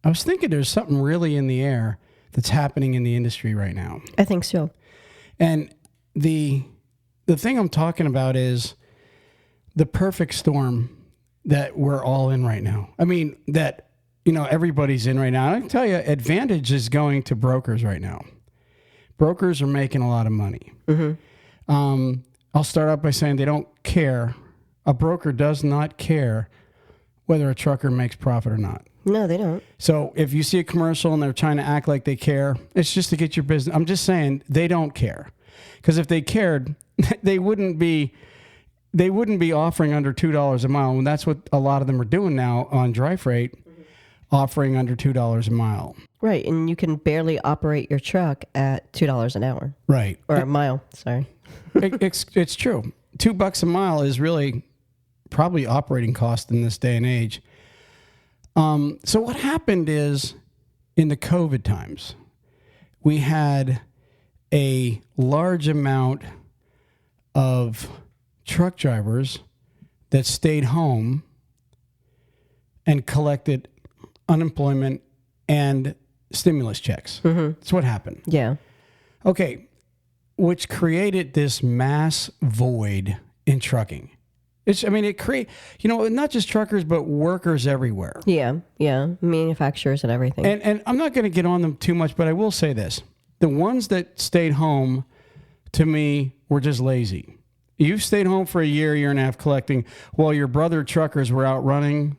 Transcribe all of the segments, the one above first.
I was thinking there's something really in the air that's happening in the industry right now. I think so. And the thing I'm talking about is the perfect storm that we're all in right now. I mean, that, everybody's in right now. And I can tell you, Advantage is going to brokers right now. Brokers are making a lot of money. Mm-hmm. I'll start out by saying they don't care. A broker does not care whether a trucker makes profit or not. No, they don't. So if you see a commercial and they're trying to act like they care, it's just to get your business. I'm just saying they don't care. Because if they cared, they wouldn't be offering under $2 a mile. And that's what a lot of them are doing now on dry freight, offering under $2 a mile. Right. And you can barely operate your truck at $2 an hour. Right. Or a mile, sorry. It's true. $2 a mile is really probably operating cost in this day and age. So what happened is in the COVID times, we had a large amount of truck drivers that stayed home and collected unemployment and stimulus checks. Mm-hmm. That's what happened. Yeah. Okay. Which created this mass void in trucking. It creates, not just truckers, but workers everywhere. Yeah. Manufacturers and everything. And I'm not going to get on them too much, but I will say this. The ones that stayed home, to me, were just lazy. You stayed home for a year and a half collecting while your brother truckers were out running,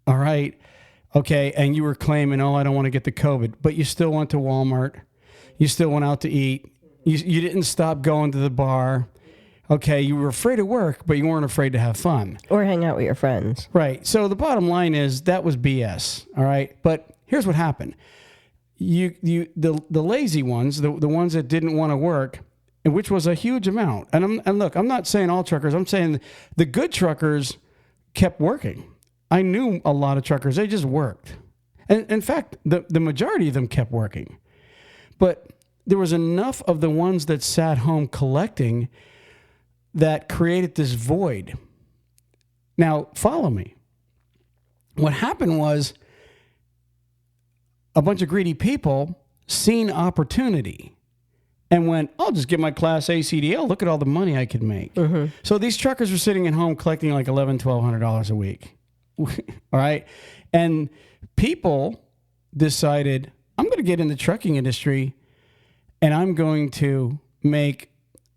all right, okay, and you were claiming, I don't want to get the COVID, but you still went to Walmart. You still went out to eat. You didn't stop going to the bar. Okay, you were afraid of work, but you weren't afraid to have fun. Or hang out with your friends. Right. So the bottom line is that was BS, all right? But here's what happened. The lazy ones, the ones that didn't want to work, and which was a huge amount. And look, I'm not saying all truckers. I'm saying the good truckers kept working. I knew a lot of truckers. They just worked. And in fact, the majority of them kept working. But there was enough of the ones that sat home collecting that created this void. Now, follow me. What happened was a bunch of greedy people seen opportunity and went, I'll just get my Class A CDL. Look at all the money I could make. Mm-hmm. So these truckers were sitting at home collecting like $1,100, $1,200 a week. All right? And people decided, I'm going to get in the trucking industry and I'm going to make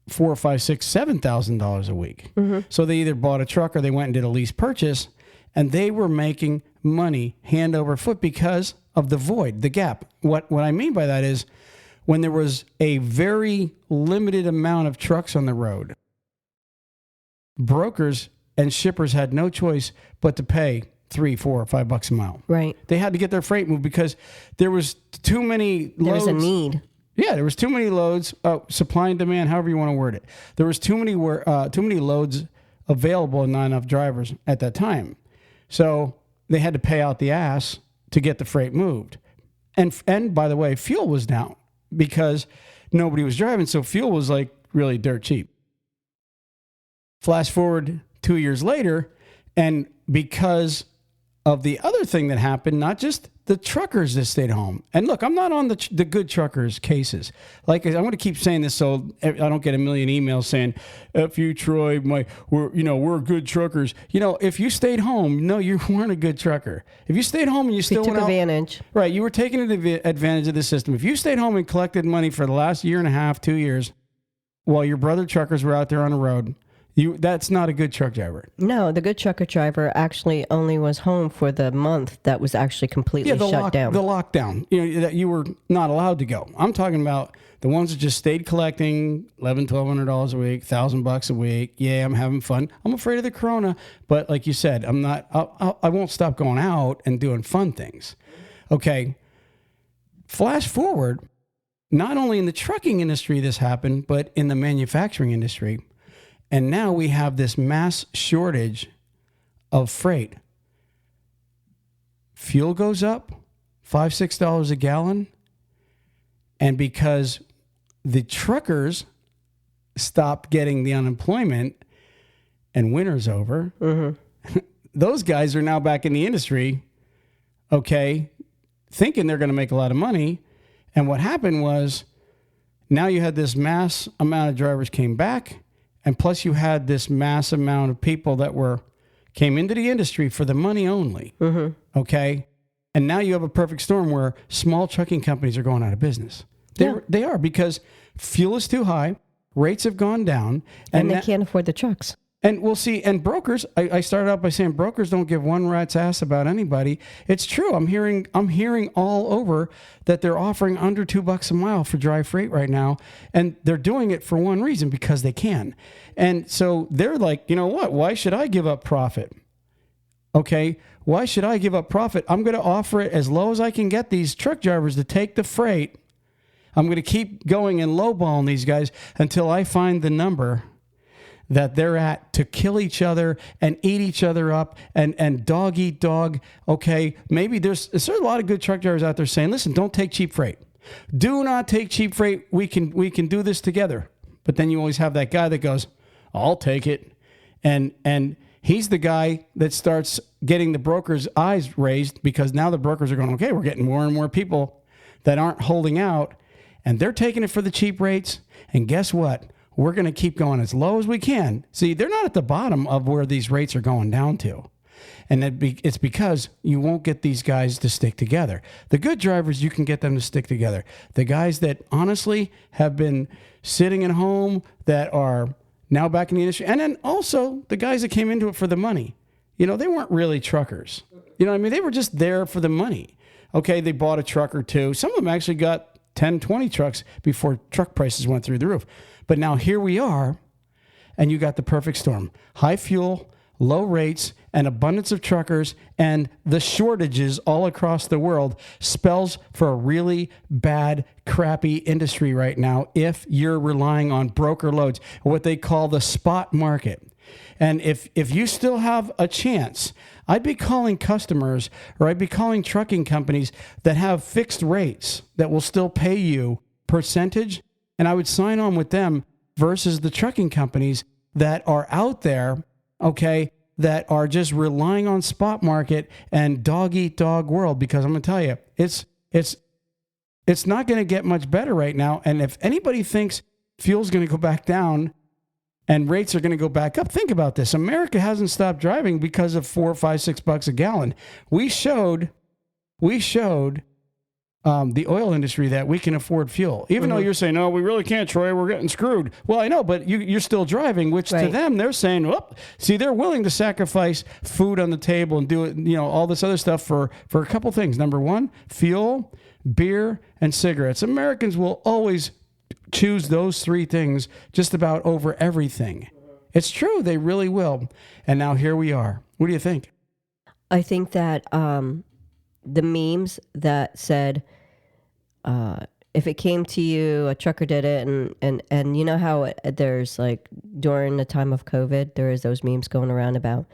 $4,000, $5,000, $6,000, $7,000 a week. Mm-hmm. So they either bought a truck or they went and did a lease purchase, and they were making money hand over foot because of the void, the gap. What I mean by that is when there was a very limited amount of trucks on the road, brokers and shippers had no choice but to pay $3, $4, or $5 a mile. Right. They had to get their freight moved because there was too many loads. There was a need. Yeah, there was too many loads, supply and demand, however you want to word it. There was too many loads available and not enough drivers at that time. So they had to pay out the ass to get the freight moved. And by the way, fuel was down because nobody was driving, so fuel was like really dirt cheap. Flash forward 2 years later, and because of the other thing that happened, not just the truckers that stayed home. And look, I'm not on the good truckers cases. Like, I want to keep saying this so I don't get a million emails saying, F you, Troy, we're good truckers. If you stayed home, no, you weren't a good trucker. If you stayed home and you still took advantage. Right, you were taking advantage of the system. If you stayed home and collected money for the last year and a half, 2 years, while your brother truckers were out there on the road, that's not a good truck driver. No, the good trucker driver actually only was home for the month that was actually completely shut down. The lockdown, that you were not allowed to go. I'm talking about the ones that just stayed collecting $1,100, $1,200 a week, $1,000 a week. Yeah, I'm having fun. I'm afraid of the corona, but like you said, I'm not. I won't stop going out and doing fun things. Okay. Flash forward, not only in the trucking industry this happened, but in the manufacturing industry. And now we have this mass shortage of freight. Fuel goes up $5, $6 a gallon. And because the truckers stopped getting the unemployment and winter's over, mm-hmm. Those guys are now back in the industry, okay, thinking they're going to make a lot of money. And what happened was now you had this mass amount of drivers came back, and plus you had this mass amount of people that came into the industry for the money only. Mm-hmm. Okay. And now you have a perfect storm where small trucking companies are going out of business. They are, because fuel is too high, rates have gone down, and they can't afford the trucks. And we'll see. And brokers, I started out by saying brokers don't give one rat's ass about anybody. It's true. I'm hearing all over that they're offering under $2 a mile for dry freight right now. And they're doing it for one reason, because they can. And so they're like, you know what? Why should I give up profit? Okay. Why should I give up profit? I'm going to offer it as low as I can get these truck drivers to take the freight. I'm going to keep going and lowballing these guys until I find the number that they're at to kill each other and eat each other up and dog eat dog. Okay, maybe there's a lot of good truck drivers out there saying, listen, don't take cheap freight. Do not take cheap freight. We can do this together. But then you always have that guy that goes, I'll take it. And he's the guy that starts getting the brokers' eyes raised, because now the brokers are going, okay, we're getting more and more people that aren't holding out, and they're taking it for the cheap rates. And guess what? We're going to keep going as low as we can. See, they're not at the bottom of where these rates are going down to. And it's because you won't get these guys to stick together. The good drivers, you can get them to stick together. The guys that honestly have been sitting at home, that are now back in the industry. And then also the guys that came into it for the money. You know, they weren't really truckers. You know what I mean? They were just there for the money. Okay, they bought a truck or two. Some of them actually got 10, 20 trucks before truck prices went through the roof. But now here we are, and you got the perfect storm. High fuel, low rates, and abundance of truckers, and the shortages all across the world spells for a really bad, crappy industry right now if you're relying on broker loads, what they call the spot market. And if you still have a chance, I'd be calling customers, or I'd be calling trucking companies that have fixed rates that will still pay you percentage, and I would sign on with them versus the trucking companies that are out there, okay, that are just relying on spot market and dog eat dog world. Because I'm going to tell you, it's not going to get much better right now. And if anybody thinks fuel's going to go back down and rates are going to go back up, think about this. America hasn't stopped driving because of $4, $5, $6 a gallon. We showed the oil industry that we can afford fuel. Even though you're saying, no, we really can't, Troy, we're getting screwed. Well, I know, but you're still driving, which to them, they're saying, oh, see, they're willing to sacrifice food on the table and do it, you know, all this other stuff for a couple things. Number one, fuel, beer, and cigarettes. Americans will always choose those three things just about over everything. It's true. They really will. And now here we are. What do you think? I think that the memes that said, if it came to you, a trucker did it, and you know how there's like during the time of COVID, there is those memes going around about,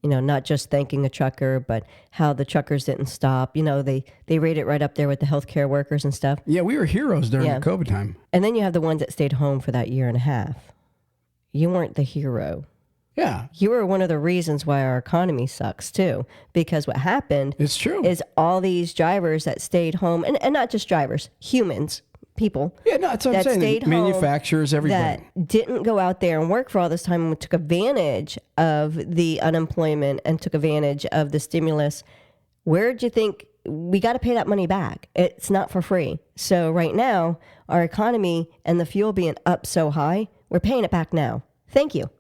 you know, not just thanking a trucker, but how the truckers didn't stop. You know, they rate it right up there with the healthcare workers and stuff. Yeah, we were heroes during the COVID time. And then you have the ones that stayed home for that year and a half. You weren't the hero. Yeah. You were one of the reasons why our economy sucks too. Because what happened it's true. is all these drivers that stayed home, and not just drivers, humans, people. Yeah, no, that's what I'm saying. Manufacturers, everybody. That didn't go out there and work for all this time and took advantage of the unemployment and took advantage of the stimulus. Where'd you think we got to pay that money back? It's not for free. So right now, our economy and the fuel being up so high, we're paying it back now. Thank you.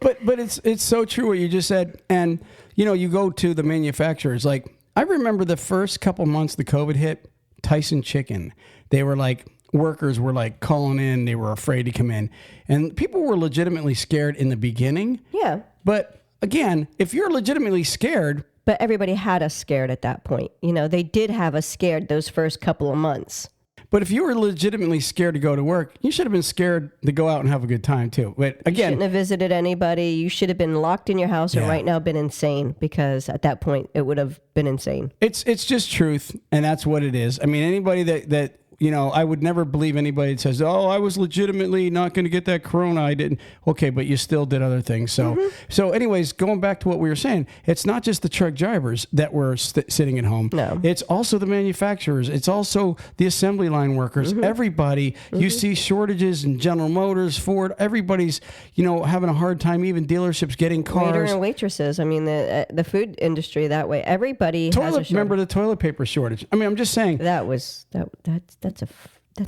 But it's so true what you just said. And you know, you go to the manufacturers. Like I remember the first couple months the COVID hit, Tyson Chicken. They were like, workers were like calling in. They were afraid to come in, and people were legitimately scared in the beginning. Yeah. But again, if you're legitimately scared. But everybody had us scared at that point. You know, they did have us scared those first couple of months. But if you were legitimately scared to go to work, you should have been scared to go out and have a good time too. But again, you shouldn't have visited anybody. You should have been locked in your house and right now been insane, because at that point it would have been insane. It's just truth, and that's what it is. I mean, anybody that I would never believe anybody that says, "Oh, I was legitimately not going to get that corona. I didn't." Okay, but you still did other things. So anyways, going back to what we were saying, it's not just the truck drivers that were sitting at home. No. It's also the manufacturers. It's also the assembly line workers. Everybody. You see shortages in General Motors, Ford. Everybody's, having a hard time. Even dealerships getting cars. Waiter and waitresses. I mean, the food industry that way. Everybody has a shortage. Remember the toilet paper shortage? I mean, I'm just saying.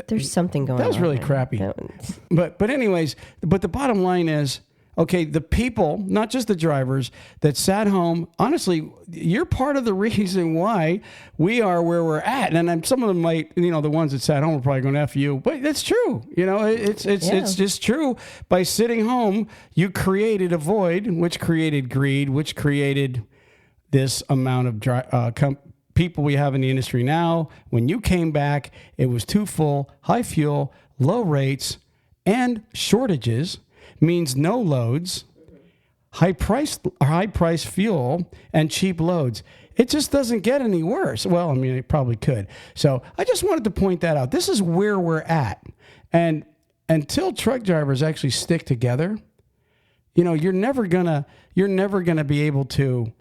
There's something going on. That was really there. crappy. But anyways, the bottom line is, okay, the people, not just the drivers that sat home, honestly, you're part of the reason why we are where we're at. And then some of them might, the ones that sat home are probably going to F you, but that's true. It's just true. By sitting home, you created a void, which created greed, which created this amount of people we have in the industry now. When you came back, it was too full, high fuel, low rates, and shortages means no loads, high price fuel, and cheap loads. It just doesn't get any worse. Well, I mean, it probably could. So I just wanted to point that out. This is where we're at. And until truck drivers actually stick together, you're never gonna be able to,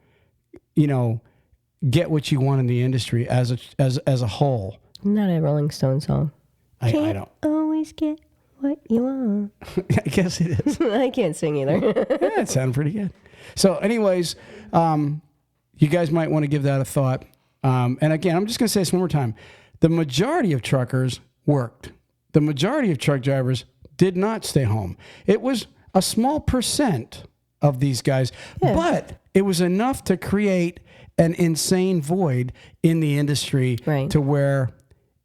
get what you want in the industry as a whole. Not a Rolling Stone song. I don't always get what you want. I guess it is. I can't sing either. Yeah, it sounded pretty good. So anyways, you guys might want to give that a thought. And again, I'm just going to say this one more time. The majority of truckers worked. The majority of truck drivers did not stay home. It was a small percent of these guys, but it was enough to create an insane void in the industry to where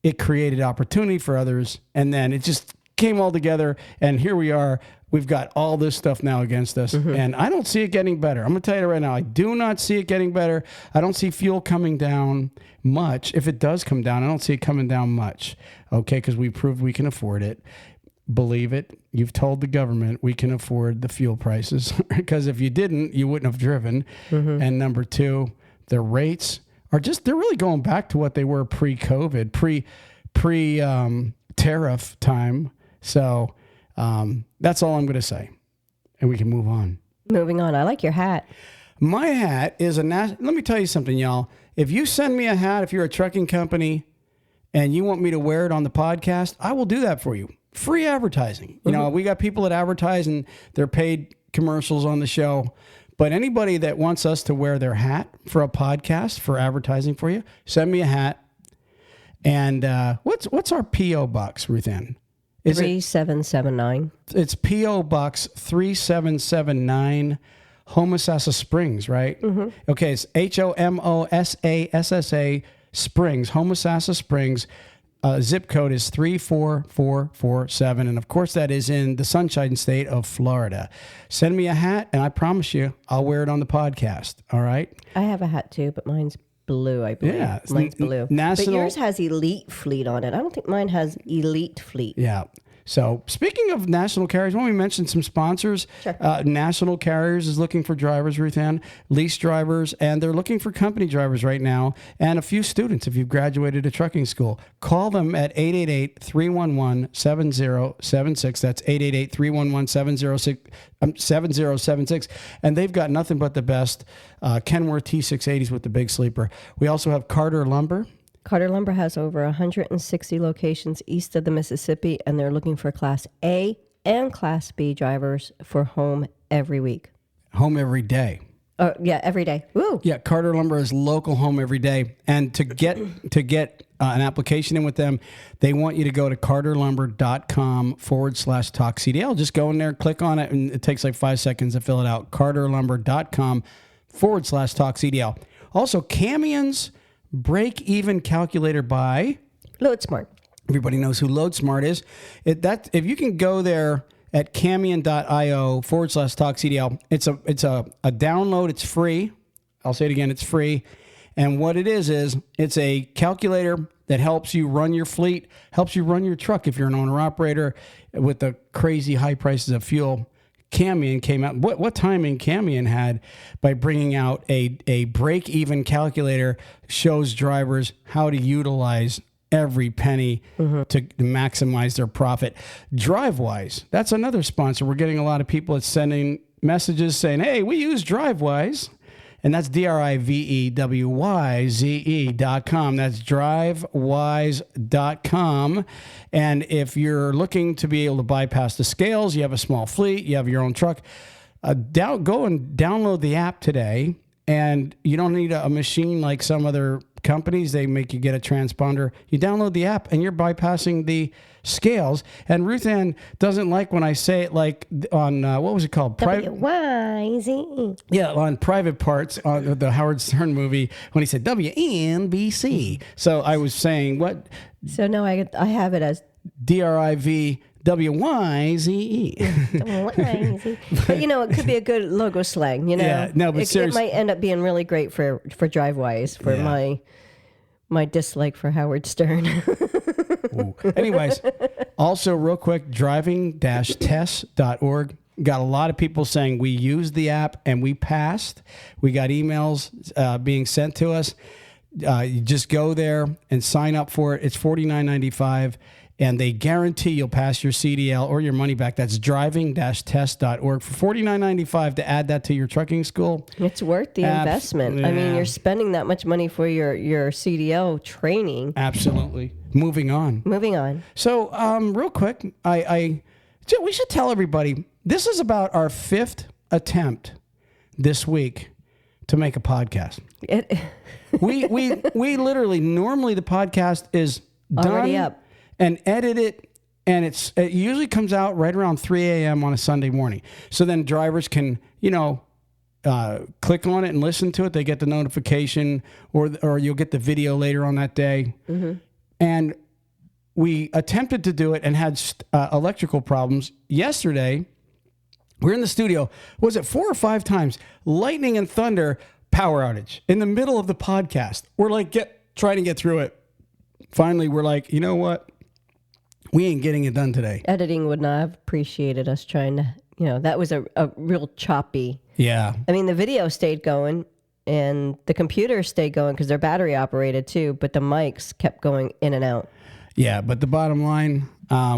it created opportunity for others. And then it just came all together. And here we are. We've got all this stuff now against us. And I don't see it getting better. I'm going to tell you right now, I do not see it getting better. I don't see fuel coming down much. If it does come down, I don't see it coming down much. Okay, because we proved we can afford it. Believe it. You've told the government we can afford the fuel prices. Because if you didn't, you wouldn't have driven. And number two, the rates are they're really going back to what they were pre-COVID, pre-tariff time. So that's all I'm going to say. And we can move on. Moving on. I like your hat. My hat is let me tell you something, y'all. If you send me a hat, if you're a trucking company and you want me to wear it on the podcast, I will do that for you. Free advertising. We got people that advertise and they're paid commercials on the show. But anybody that wants us to wear their hat for a podcast, for advertising for you, send me a hat. And what's our P.O. Box, Ruth Ann? 3779. It's P.O. Box 3779, Homosassa Springs, right? Okay, it's HOMOSASSA Springs, Homosassa Springs. Zip code is 34447. And of course, that is in the Sunshine State of Florida. Send me a hat, and I promise you, I'll wear it on the podcast. All right? I have a hat too, but mine's blue, I believe. Yeah. Mine's blue. But yours has Elite Fleet on it. I don't think mine has Elite Fleet. Yeah. So speaking of national carriers, why don't we mention some sponsors? Sure. National Carriers is looking for drivers, Ruth Ann, lease drivers, and they're looking for company drivers right now, and a few students if you've graduated a trucking school. Call them at 888-311-7076. That's 888-311-7076. And they've got nothing but the best Kenworth T680s with the big sleeper. We also have Carter Lumber. Carter Lumber has over 160 locations east of the Mississippi, and they're looking for Class A and Class B drivers for home every week. Home every day. Yeah, every day. Woo! Yeah, Carter Lumber is local home every day. And to get an application in with them, they want you to go to carterlumber.com/talk CDL. Just go in there, click on it, and it takes like 5 seconds to fill it out. carterlumber.com/talk CDL. Also, Camion's break-even calculator by LoadSmart. Everybody knows who LoadSmart is. If you can go there at camion.io/talk CDL, it's a download. It's free. I'll say it again. It's free. And what it is it's a calculator that helps you run your fleet, helps you run your truck if you're an owner-operator with the crazy high prices of fuel. Camion came out. What timing Camion had by bringing out a break-even calculator shows drivers how to utilize every penny to maximize their profit. DriveWise, that's another sponsor. We're getting a lot of people that's sending messages saying, hey, we use DriveWise. And that's DriveWyze.com. That's drivewise.com. And if you're looking to be able to bypass the scales, you have a small fleet, you have your own truck, go and download the app today. And you don't need a machine like some other companies. They make you get a transponder. You download the app and you're bypassing the scales. And Ruth Ann doesn't like when I say it like on, what was it called? WYZE. Yeah, on Private Parts, on the Howard Stern movie, when he said WNBC. So I was saying what? So now I have it as DRIVWYZE. But it could be a good logo slang. Yeah, no, but it might end up being really great for DriveWise for my dislike for Howard Stern. Ooh. Anyways, also real quick, driving-test.org. Got a lot of people saying we used the app and we passed. We got emails being sent to us. You just go there and sign up for it. It's $49.95. And they guarantee you'll pass your CDL or your money back. That's driving-test.org for $49.95 to add that to your trucking school. It's worth the investment. Yeah. I mean, you're spending that much money for your CDL training. Absolutely. Moving on. So, real quick, we should tell everybody this is about our 5th attempt this week to make a podcast. We literally normally the podcast is already done up and edit it, and it usually comes out right around 3 a.m. on a Sunday morning. So then drivers can, click on it and listen to it. They get the notification, or you'll get the video later on that day. Mm-hmm. And we attempted to do it and had electrical problems. Yesterday, we're in the studio. Was it 4 or 5 times? Lightning and thunder, power outage in the middle of the podcast. We're like trying to get through it. Finally, we're like, you know what? We ain't getting it done today. Editing would not have appreciated us trying to, that was a real choppy. Yeah. I mean, the video stayed going and the computer stayed going because they're battery operated too, but the mics kept going in and out. Yeah, but the bottom line,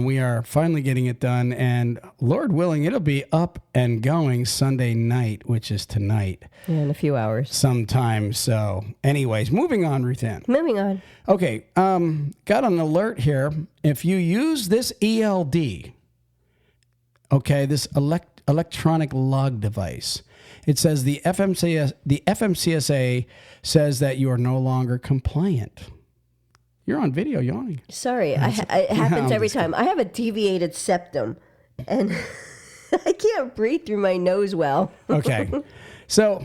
we are finally getting it done, and Lord willing, it'll be up and going Sunday night, which is tonight. Yeah, in a few hours. Sometime. So anyways, moving on, Ruth Ann. Moving on. Okay, got an alert here. If you use this ELD, okay, this electronic log device, it says the FMCSA says that you are no longer compliant. You're on video yawning. Sorry, it happens every time. I have a deviated septum, and I can't breathe through my nose well. Okay, so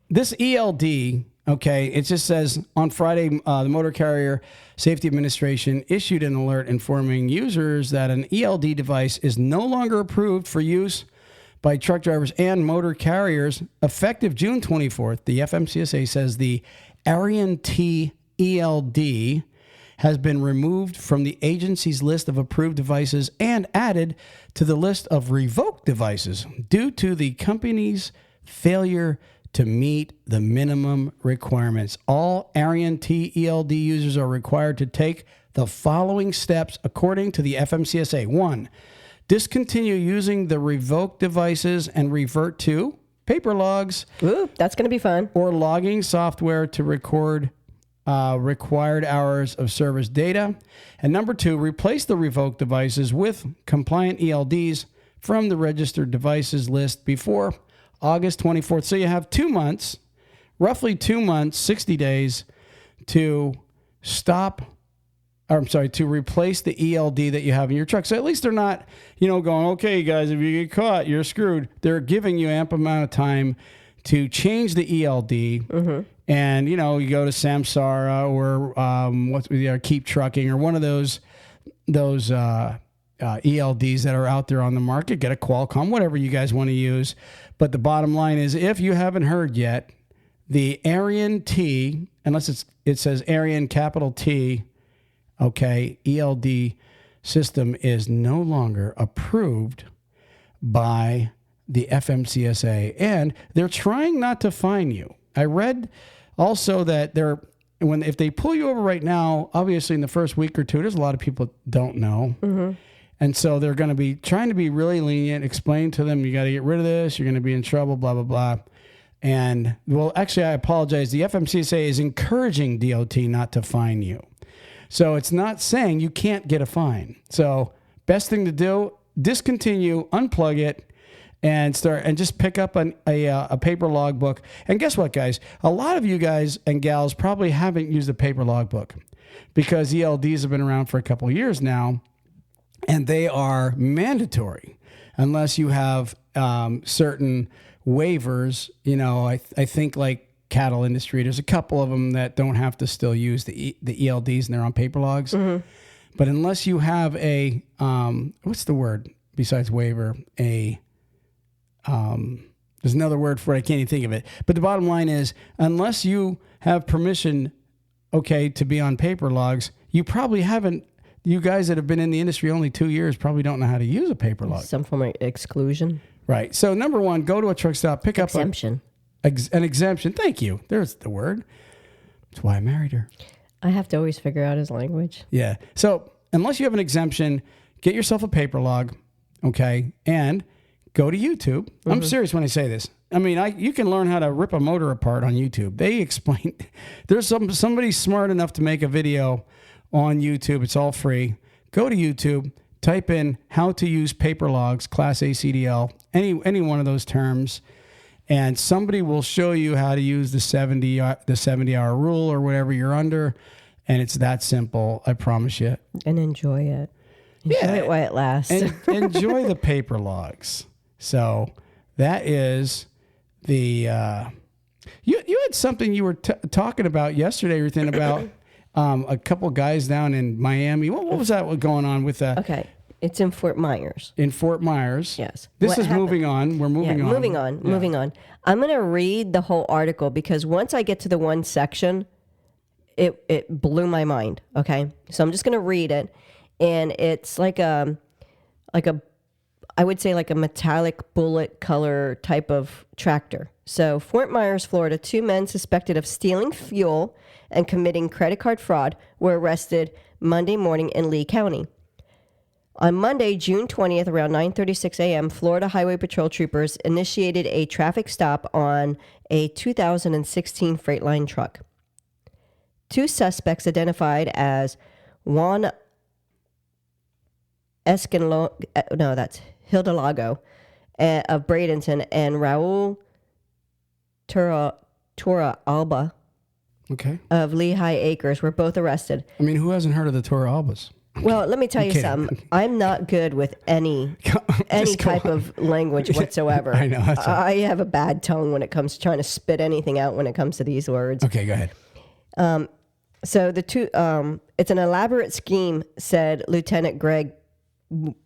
this ELD, okay, it just says on Friday, the Motor Carrier Safety Administration issued an alert informing users that an ELD device is no longer approved for use by truck drivers and motor carriers effective June 24th. The FMCSA says the Arion T ELD has been removed from the agency's list of approved devices and added to the list of revoked devices due to the company's failure to meet the minimum requirements. All Arion T ELD users are required to take the following steps according to the FMCSA. 1, discontinue using the revoked devices and revert to paper logs. Ooh, that's going to be fun. Or logging software to record required hours of service data. And number 2, replace the revoked devices with compliant ELDs from the registered devices list before August 24th. So you have 2 months, roughly 2 months, 60 days to to replace the ELD that you have in your truck. So at least they're not, going, okay, guys, if you get caught, you're screwed. They're giving you ample amount of time to change the ELD. Mm-hmm. And, you go to Samsara or Keep Trucking or one of those ELDs that are out there on the market. Get a Qualcomm, whatever you guys want to use. But the bottom line is, if you haven't heard yet, the Arion T, unless it says Arion capital T, okay, ELD system is no longer approved by the FMCSA, and they're trying not to fine you. I read also that if they pull you over right now, obviously in the first week or two, there's a lot of people that don't know. Mm-hmm. And so they're going to be trying to be really lenient, explain to them, you got to get rid of this. You're going to be in trouble, blah, blah, blah. And well, actually, I apologize. The FMCSA is encouraging DOT not to fine you. So it's not saying you can't get a fine. So best thing to do, discontinue, unplug it, and just pick up a paper logbook. And guess what, guys? A lot of you guys and gals probably haven't used a paper logbook because ELDs have been around for a couple of years now, and they are mandatory unless you have certain waivers. You know, I think like cattle industry, there's a couple of them that don't have to still use the ELDs and they're on paper logs. Mm-hmm. But unless you have a what's the word besides waiver? There's another word for it. I can't even think of it. But the bottom line is, unless you have permission, to be on paper logs, you probably haven't. You guys that have been in the industry only 2 years probably don't know how to use a paper log. Some form of exclusion. Right. So number one, go to a truck stop, pick exemption. Up an exemption. Thank you. There's the word. That's why I married her. I have to always figure out his language. Yeah. So unless you have an exemption, get yourself a paper log, and go to YouTube. Mm-hmm. I'm serious when I say this. I mean, you can learn how to rip a motor apart on YouTube. They explain. There's somebody smart enough to make a video on YouTube. It's all free. Go to YouTube, type in how to use paper logs, Class A CDL, any one of those terms, and somebody will show you how to use the 70-hour rule or whatever you're under, and it's that simple. I promise you. And enjoy it. Enjoy it while it lasts. And enjoy the paper logs. So that is the. You had something you were talking about yesterday, Ruthin, about a couple guys down in Miami. What was that going on with that? Okay. It's in Fort Myers. In Fort Myers. Yes. This is moving on. We're moving on. Moving on. I'm going to read the whole article because once I get to the one section, it blew my mind. Okay. So I'm just going to read it. And it's like a I would say like a metallic bullet color type of tractor. So Fort Myers, Florida, 2 men suspected of stealing fuel and committing credit card fraud were arrested Monday morning in Lee County. On Monday, June 20th, around 9:36 a.m., Florida Highway Patrol troopers initiated a traffic stop on a 2016 Freightliner truck. 2 suspects identified as Juan that's Hidalgo of Bradenton, and Raul Torra Alba of Lehigh Acres were both arrested. I mean, who hasn't heard of the Torra Albas? Well, let me tell you something. I'm not good with any type of language whatsoever. I know. I have a bad tongue when it comes to trying to spit anything out when it comes to these words. Okay, go ahead. So the two, it's an elaborate scheme, said Lieutenant Greg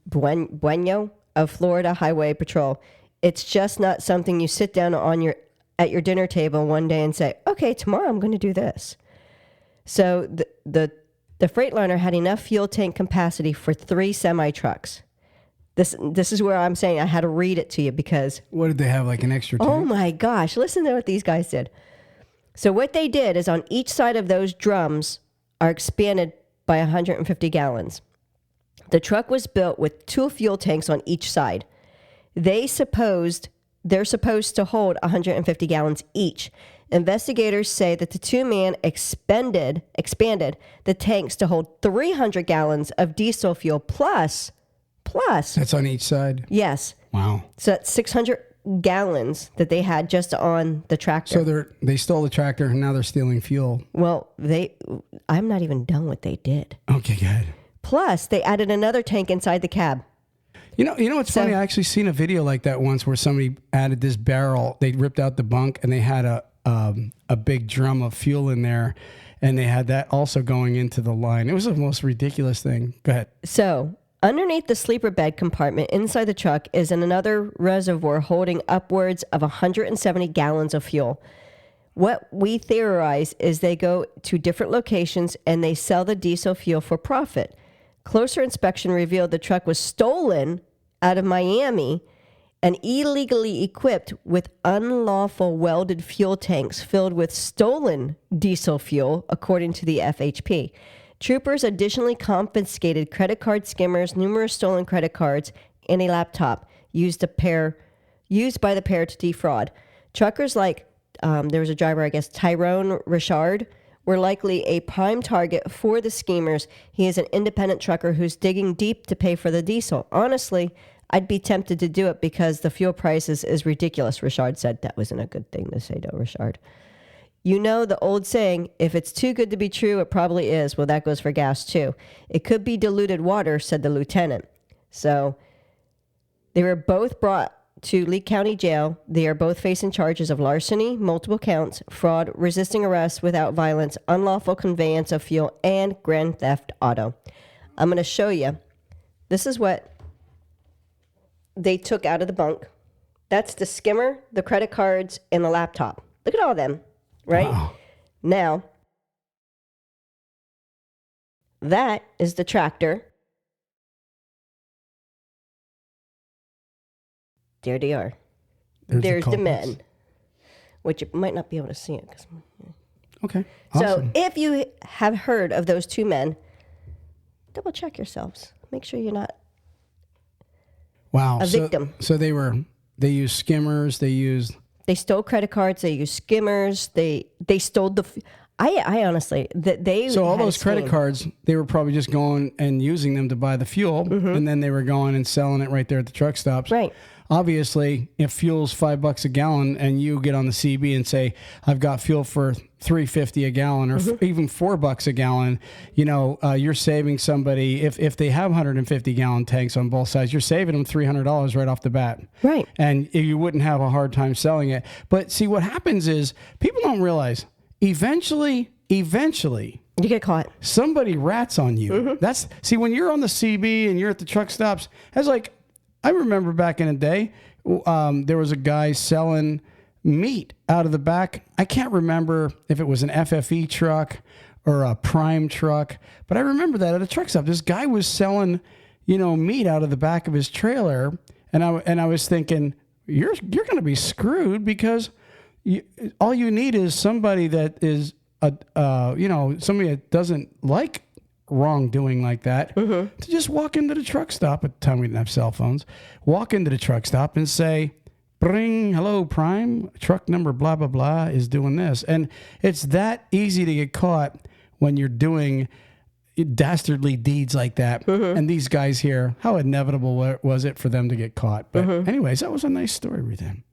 Bueno of Florida Highway Patrol. It's just not something you sit down at your dinner table one day and say, okay, tomorrow I'm going to do this. So the Freightliner had enough fuel tank capacity for 3 semi-trucks. This is where I'm saying I had to read it to you because... What did they have, like an extra tank? Oh my gosh, listen to what these guys did. So what they did is on each side of those drums are expanded by 150 gallons. The truck was built with 2 fuel tanks on each side. They're supposed to hold 150 gallons each. Investigators say that the 2 men expanded the tanks to hold 300 gallons of diesel fuel plus. That's on each side? Yes. Wow. So that's 600 gallons that they had just on the tractor. So they stole the tractor and now they're stealing fuel. Well, I'm not even done what they did. Okay, good. Plus, they added another tank inside the cab. You know what's funny? I actually seen a video like that once where somebody added this barrel. They ripped out the bunk and they had a big drum of fuel in there, and they had that also going into the line. It was the most ridiculous thing. Go ahead. So underneath the sleeper bed compartment inside the truck is another reservoir holding upwards of 170 gallons of fuel. What we theorize is they go to different locations and they sell the diesel fuel for profit. Closer inspection revealed the truck was stolen out of Miami and illegally equipped with unlawful welded fuel tanks filled with stolen diesel fuel, according to the FHP. Troopers additionally confiscated credit card skimmers, numerous stolen credit cards, and a laptop used by the pair to defraud. Truckers like, there was a driver, I guess, Tyrone Richard, were likely a prime target for the schemers. He is an independent trucker who's digging deep to pay for the diesel. Honestly, I'd be tempted to do it because the fuel prices is ridiculous, Richard said. That wasn't a good thing to say to Richard. You know the old saying, if it's too good to be true, it probably is. Well, that goes for gas too. It could be diluted water, said the lieutenant. So they were both brought to Lee County Jail. They are both facing charges of larceny, multiple counts, fraud, resisting arrest without violence, unlawful conveyance of fuel, and grand theft auto. I'm going to show you. This is what they took out of the bunk. That's the skimmer, the credit cards, and the laptop. Look at all of them, right? Wow. Now, that is the tractor. There they are. There's the men, which you might not be able to see it. Okay. So Awesome. if you have heard of those two men, double check yourselves. Make sure you're not Wow. a victim. So they used skimmers. They stole credit cards. They used skimmers. They stole the. I honestly they. So all had a those credit scheme. cards, they were probably just going and using them to buy the fuel, and then they were going and selling it right there at the truck stops. Right. Obviously, if fuel's $5 a gallon, and you get on the CB and say, "I've got fuel for $3.50 a gallon, or even $4 a gallon," you're saving somebody. If they have 150-gallon tanks on both sides, you're saving them $300 right off the bat. Right. And you wouldn't have a hard time selling it. But see, what happens is people don't realize. Eventually, You get caught. somebody rats on you. When you're on the CB and you're at the truck stops, that's like, I remember back in the day, there was a guy selling meat out of the back. I can't remember if it was an FFE truck or a Prime truck, but I remember that at a truck stop. This guy was selling, meat out of the back of his trailer, and I was thinking, you're going to be screwed because all you need is somebody that is somebody that doesn't like wrongdoing like that to just walk into the truck stop. At the time we didn't have cell phones. Walk into the truck stop and say, hello, Prime, truck number blah blah blah is doing this. And it's that easy to get caught when you're doing dastardly deeds like that. And these guys here, how inevitable was it for them to get caught? But anyways, that was a nice story with him.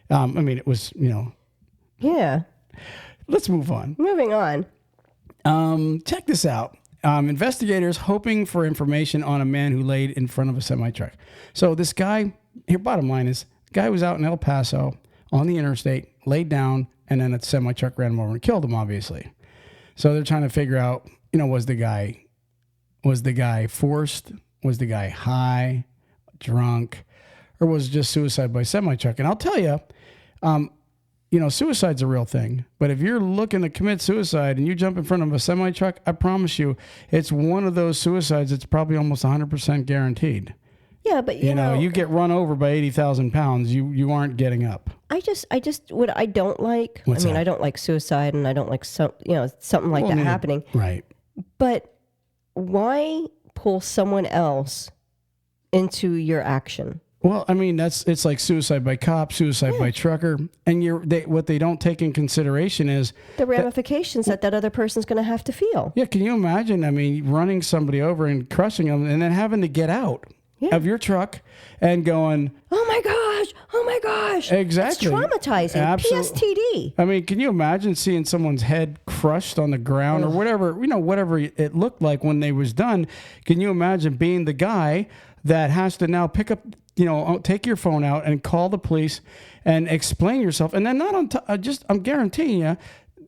It was, Yeah. let's move on. Moving on. Check this out. Investigators hoping for information on a man who laid in front of a semi-truck. So this guy, here, bottom line is, the guy was out in El Paso on the interstate, laid down, and then a semi-truck ran him over and killed him, obviously. So they're trying to figure out, was the guy forced? Was the guy high, drunk, or was it just suicide by semi-truck? And I'll tell you, suicide's a real thing. But if you're looking to commit suicide and you jump in front of a semi-truck, I promise you, it's one of those suicides that's probably almost 100% guaranteed. Yeah, but you get run over by 80,000 pounds, you aren't getting up. What I don't like. What's that? I don't like suicide, and I don't like something like that happening. Right. But why pull someone else into your action? Well, it's like suicide by cop, suicide by trucker, and what they don't take in consideration is The ramifications that other person's going to have to feel. yeah. Can you imagine? Running somebody over and crushing them, and then having to get out of your truck and going, Oh my gosh. Exactly. It's traumatizing. Absolutely. PSTD. Can you imagine seeing someone's head crushed on the ground or whatever it looked like when they was done? Can you imagine being the guy that has to now pick up, take your phone out and call the police and explain yourself? And then not on I'm guaranteeing you,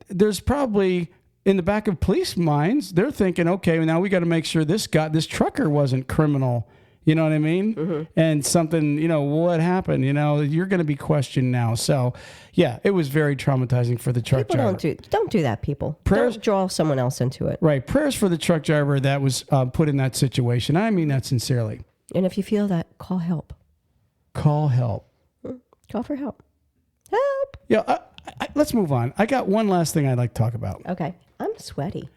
there's probably in the back of police minds, they're thinking, okay, now we got to make sure this trucker wasn't criminal. You know what I mean? And something, what happened? You're going to be questioned now. So, yeah, it was very traumatizing for the truck driver. Don't do that, people. Prayers- Don't draw someone else into it. Right. Prayers for the truck driver that was put in that situation. I mean that sincerely. And if you feel that, call help. call help. Call for help. Help. Yeah, let's move on. I got one last thing I'd like to talk about. Okay. I'm sweaty.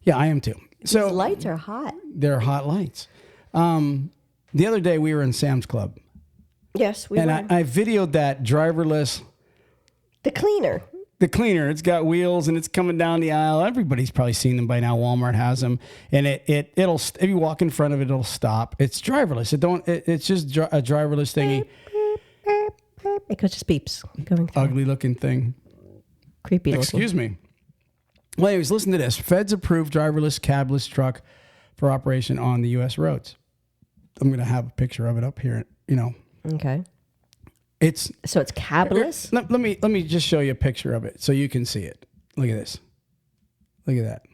Yeah, I am too. So These lights are hot. they're hot lights. The other day we were in Sam's Club. Yes, we And were. I videoed that driverless, The cleaner. the cleaner. It's got wheels and it's coming down the aisle. Everybody's probably seen them by now. Walmart has them, and it'll if you walk in front of it, it'll stop. It's driverless. It's just a driverless thingy. It just beeps going through. Ugly looking thing. Creepy looking. Excuse me. Well, anyways, listen to this. Feds approved driverless cabless truck for operation on the U.S. roads. I'm going to have a picture of it up here. Okay. It's So it's cabless? Let me just show you a picture of it so you can see it. Look at this. Look at that.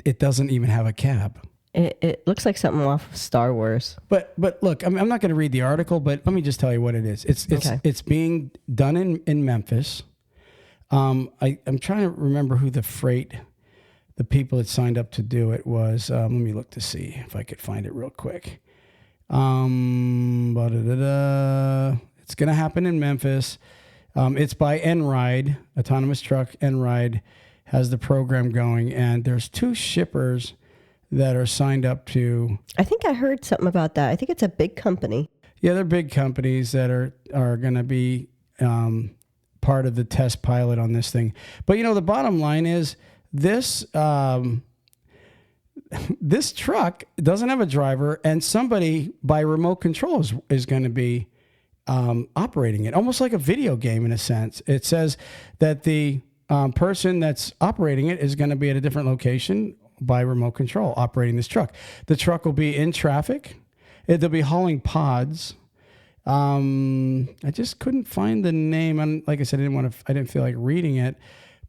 It doesn't even have a cab. It looks like something off of Star Wars. But look, I'm not going to read the article, but let me just tell you what it is. It's being done in Memphis. I'm trying to remember who the people that signed up to do it was. Let me look to see if I could find it real quick. It's going to happen in Memphis. It's by Enride, Autonomous Truck. Enride has the program going, and there's 2 shippers that are signed up to. I think I heard something about that. I think it's a big company. Yeah, they're big companies that are going to be part of the test pilot on this thing. But the bottom line is this. This truck doesn't have a driver, and somebody by remote control is going to be operating it, almost like a video game in a sense. It says that the person that's operating it is going to be at a different location by remote control operating this truck. The truck will be in traffic. They'll be hauling pods. I just couldn't find the name. And like I said, I didn't feel like reading it.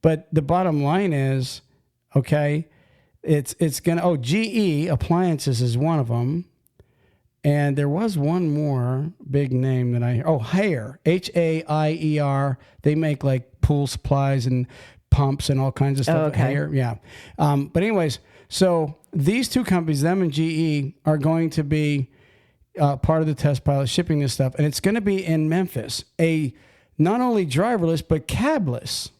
But the bottom line is, okay, it's gonna. GE Appliances is one of them, and there was one more big name that Haier, Haier. They make like pool supplies and pumps and all kinds of stuff. Oh, okay. Haier, yeah. But anyways, so these 2 companies, them and GE, are going to be part of the test pilot shipping this stuff, and it's going to be in Memphis. Not only driverless but cabless.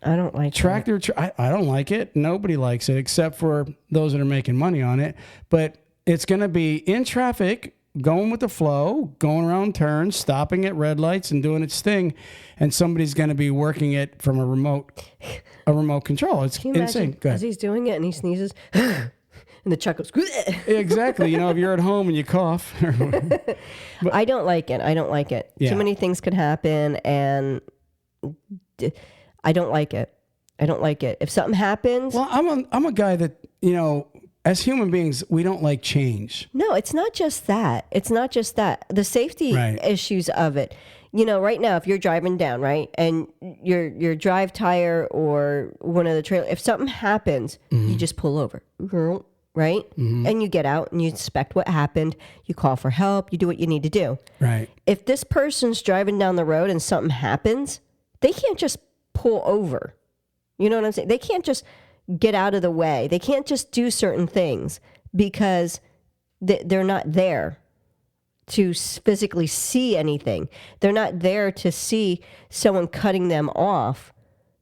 I don't like Tractor. I don't like it. Nobody likes it except for those that are making money on it. But it's going to be in traffic, going with the flow, going around turns, stopping at red lights, and doing its thing. And somebody's going to be working it from a remote control. It's Can you insane. imagine Go as ahead. he's doing it and he sneezes and the truck goes. Exactly. If you're at home and you cough. I don't like it. I don't like it. Yeah. Too many things could happen, and I don't like it. I don't like it. If something happens, Well, I'm a guy that, as human beings, we don't like change. no, it's not just that. It's not just that. The safety Right. issues of it. Right now, if you're driving down, right, and your drive tire or one of the trailer, if something happens, you just pull over, right, and you get out and you inspect what happened. You call for help. You do what you need to do. Right. If this person's driving down the road and something happens, they can't just pull over. You know what I'm saying? They can't just get out of the way. They can't just do certain things because they're not there to physically see anything. They're not there to see someone cutting them off.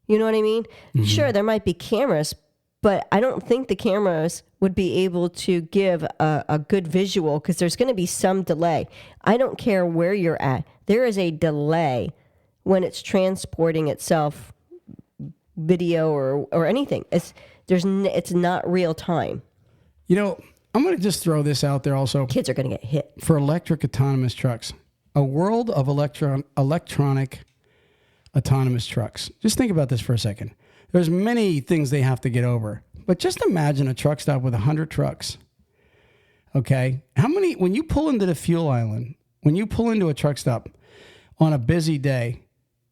You know what I mean? Sure, there might be cameras, but I don't think the cameras would be able to give a good visual because there's going to be some delay. I don't care where you're at. There is a delay when it's transporting itself, video or anything. It's not real time. I'm going to just throw this out there also. Kids are going to get hit. For electric autonomous trucks, a world of electronic autonomous trucks. Just think about this for a second. There's many things they have to get over, but just imagine a truck stop with 100 trucks. Okay. How many, when you pull into the fuel island, when you pull into a truck stop on a busy day,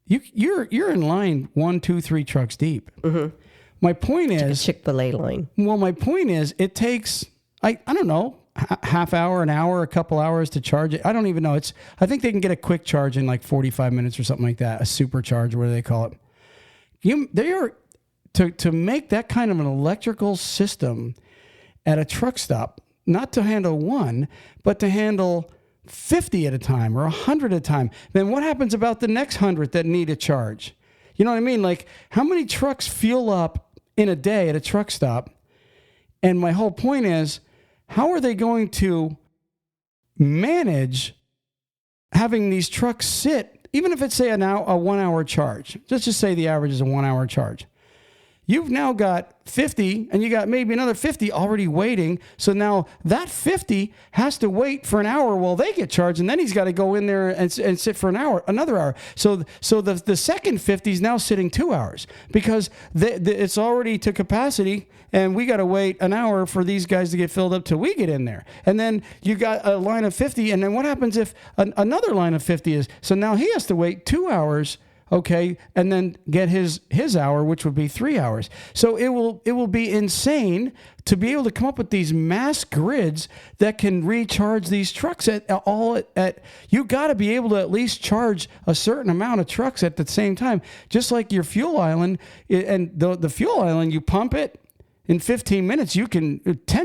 you're in line 1, 2, 3 trucks deep. Mm-hmm. My point is, Chick-fil-A line. well, my point is, it takes, I don't know, half hour, an hour, a couple hours to charge it. I don't even know. I think they can get a quick charge in like 45 minutes or something like that. A supercharge, what do they call it? To make that kind of an electrical system at a truck stop, not to handle one, but to handle 50 at a time or 100 at a time, then what happens about the next 100 that need a charge? You know what I mean? Like, how many trucks fuel up in a day at a truck stop? And my whole point is, how are they going to manage having these trucks sit, even if it's, say, a 1 hour charge? Let's just say the average is a 1 hour charge. You've now got 50, and you got maybe another 50 already waiting. So now that 50 has to wait for an hour while they get charged, and then he's got to go in there and sit for another hour. So the second 50 is now sitting 2 hours because it's already to capacity, and we got to wait an hour for these guys to get filled up till we get in there. And then you got a line of 50, and then what happens if another line of 50 is? So now he has to wait 2 hours. Okay, and then get his hour, which would be 3 hours. So it will be insane to be able to come up with these mass grids that can recharge these trucks at. You got to be able to at least charge a certain amount of trucks at the same time, just like your fuel island. And the fuel island, you pump it. In 15 minutes, 10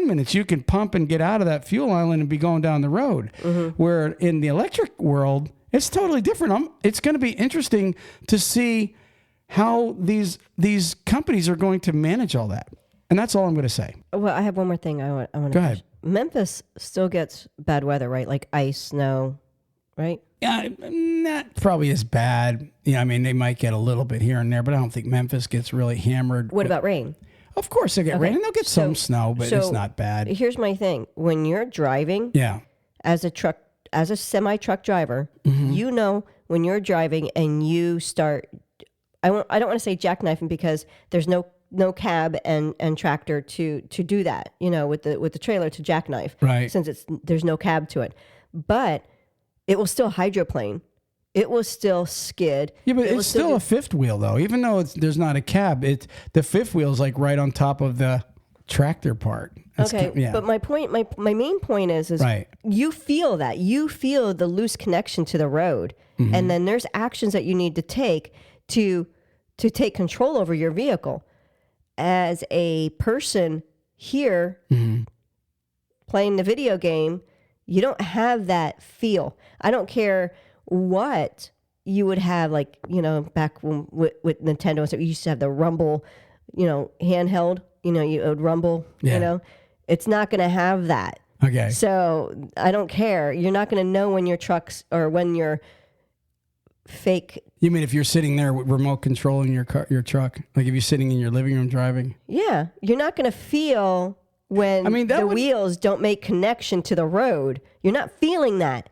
minutes, you can pump and get out of that fuel island and be going down the road. Mm-hmm. Where in the electric world, it's totally different. It's going to be interesting to see how these companies are going to manage all that. And that's all I'm going to say. Well, I have one more thing I want to Go ahead. Memphis still gets bad weather, right? Like ice, snow, right? Yeah, not probably as bad. I mean, they might get a little bit here and there, but I don't think Memphis gets really hammered. What about rain? Of course they get rain, and they'll get some snow, but it's not bad. Here's my thing. When you're driving as a semi-truck driver, you know when you're driving and you start, I don't want to say jackknifing because there's no cab and tractor to do that, with the trailer to jackknife, right? Since there's no cab to it, but it will still hydroplane. It will still skid. Yeah, but it's still a fifth wheel though. Even though there's not a cab, the fifth wheel is like right on top of the tractor part. But my main point is right. You feel that. You feel the loose connection to the road. Mm-hmm. And then there's actions that you need to take to take control over your vehicle. As a person here playing the video game, you don't have that feel. I don't care what you would have, like, back when with Nintendo and stuff, you used to have the Rumble, handheld, you would rumble, it's not going to have that. Okay. So I don't care. You're not going to know when your trucks or when your fake. You mean if you're sitting there with remote controlling your truck, like if you're sitting in your living room driving? Yeah. You're not going to feel when wheels don't make connection to the road. You're not feeling that.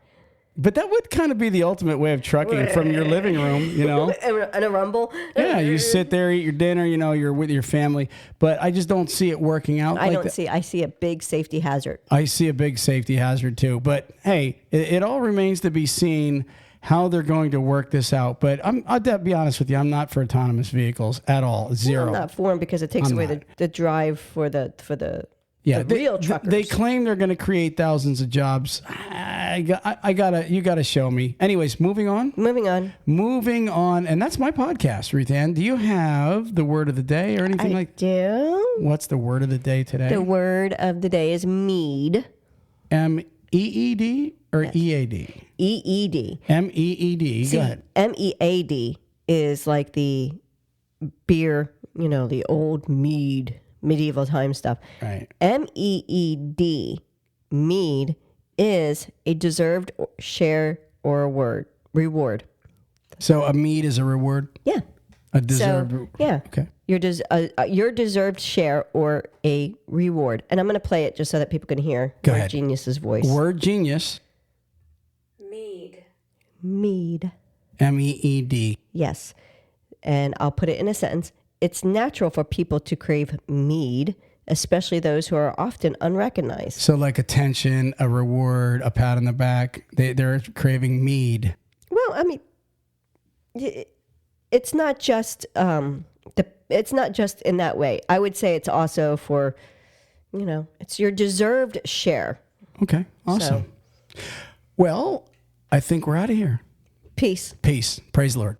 But that would kind of be the ultimate way of trucking from your living room, And a rumble. Yeah, you sit there, eat your dinner, you're with your family. But I just don't see it working out I see a big safety hazard. I see a big safety hazard too. But hey, it all remains to be seen how they're going to work this out. But I'll be honest with you, I'm not for autonomous vehicles at all. Zero. Well, I'm not for them because it takes away the drive for the real truckers. They claim they're going to create thousands of jobs. You gotta show me. Anyways, moving on. And that's my podcast, Ruth Ann. Do you have the word of the day or anything I do. What's the word of the day today? The word of the day is mead. MEED or EAD? EED. MEED. Go ahead. MEAD is like the beer, the old mead, medieval time stuff. Right. MEED, mead, is a deserved share or a reward. So a mead is a reward? Yeah. A deserved. Yeah. Okay. Your deserved share or a reward. And I'm going to play it just so that people can hear Go ahead. Genius's voice. Word genius. Mead. MEED. Yes. And I'll put it in a sentence. It's natural for people to crave mead, especially those who are often unrecognized. So like attention, a reward, a pat on the back, they're craving mead. Well, I mean, it's not just it's not just in that way. I would say it's also for, it's your deserved share. Okay, awesome. So. Well, I think we're out of here. Peace. Praise the Lord.